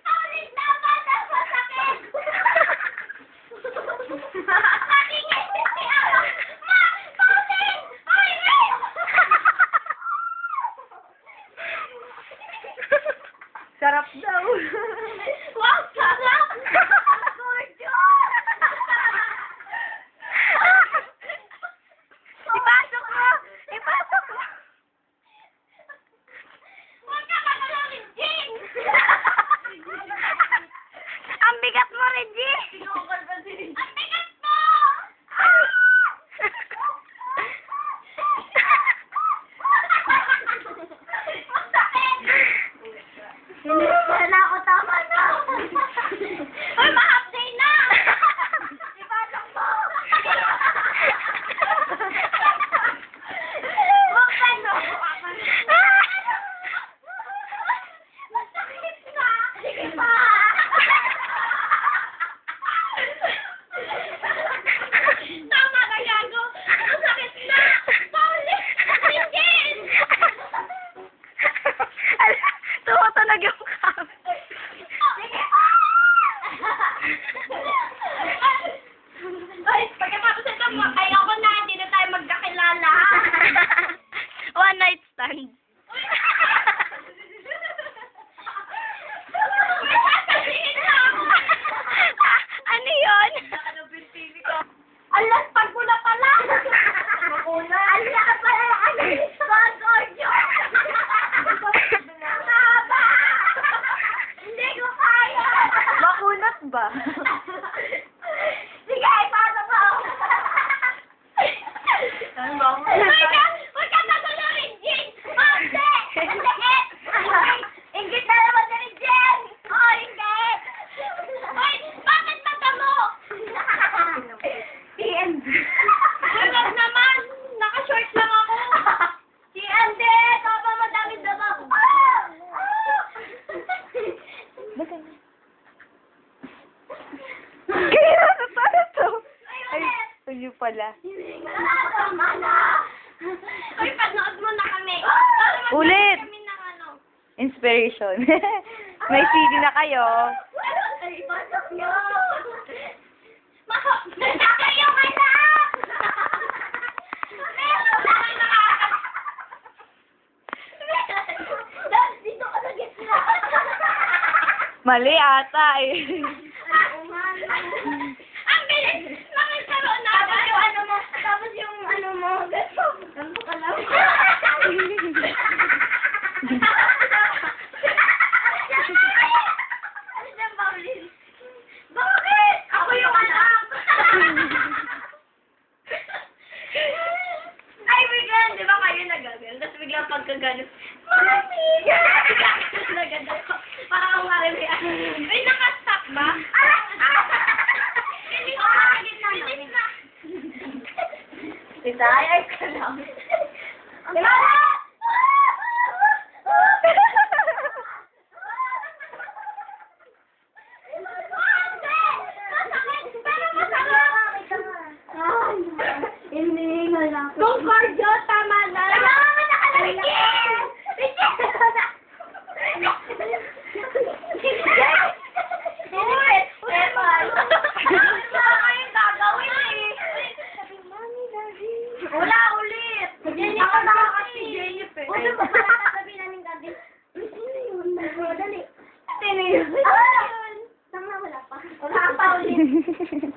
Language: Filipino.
Paulit na ba? Masakit! Nakingit si Ara! Ma! Paulit! Paulit! Sarap daw. Wow! Sarap! Ipasok mo! Ipasok mo! Huwag ka magalamin, Jing! Ang bigat mo, Reggie! Ang bigat mo! Masakit! Hindi na ako, tama na! Uy, ma-half day na! Ipasok mo! Buksan mo! Masakit na! Sige pa! Tama ka, Yago! Masakit na! Paulit! Tingin! Tumutunog yung kami. Sige pa! Ay, pagkatapos ito, ayoko na, hindi na tayo magkakilala. One night stand. May sasabihin na ako. Ano yun? Alas, pag mo na pala. Alas, pala. Bagoryo. Haba. Hindi ko kaya. Makunat ba? Sige, ipasok mo. Ano ba? Huwag ka magulurin, Jing. Hindi. Ang sakit. Ingit na naman ka ni Jing. Oh, ingit. Hoy, bakit mata mo? PNG. Huwag naman. Naka-short lang ako. Si Ande, papa, madami dama. Kaya paano to? Ay, tuyo pala. Tama na. Uy, panood mo na kami. Ulit. Kami ng ano. Inspiration. May CD na kayo. Ay, ipasok niyo. Mahapna kayong anak! Meron na Dahil dito ka na gitna. Mali ata eh. Ang bilis! Nakikaroon na. Tapos yung ano mo. Tapos yung ano mo. Ganto ka lang. Ano dyan, Pauline? Bakit? Ako yung anak. Ay, bigyan. Di ba kayo nagagano? Tapos biglang pagkagano. Mami! Tapos nagano ako. Parang ako nga rin. Ay, nakastop ba? Hindi ko makakagit na. Bilis na. Isayay ka lang. Di ba? Concordio, tama na. Tama na nakalagay. Wala ulit. Ako nakakasi Jennifer. Wala ba sabi namin gabi? Sino yun? Dali. Sino yun? Tama, wala pa. Wala pa ulit.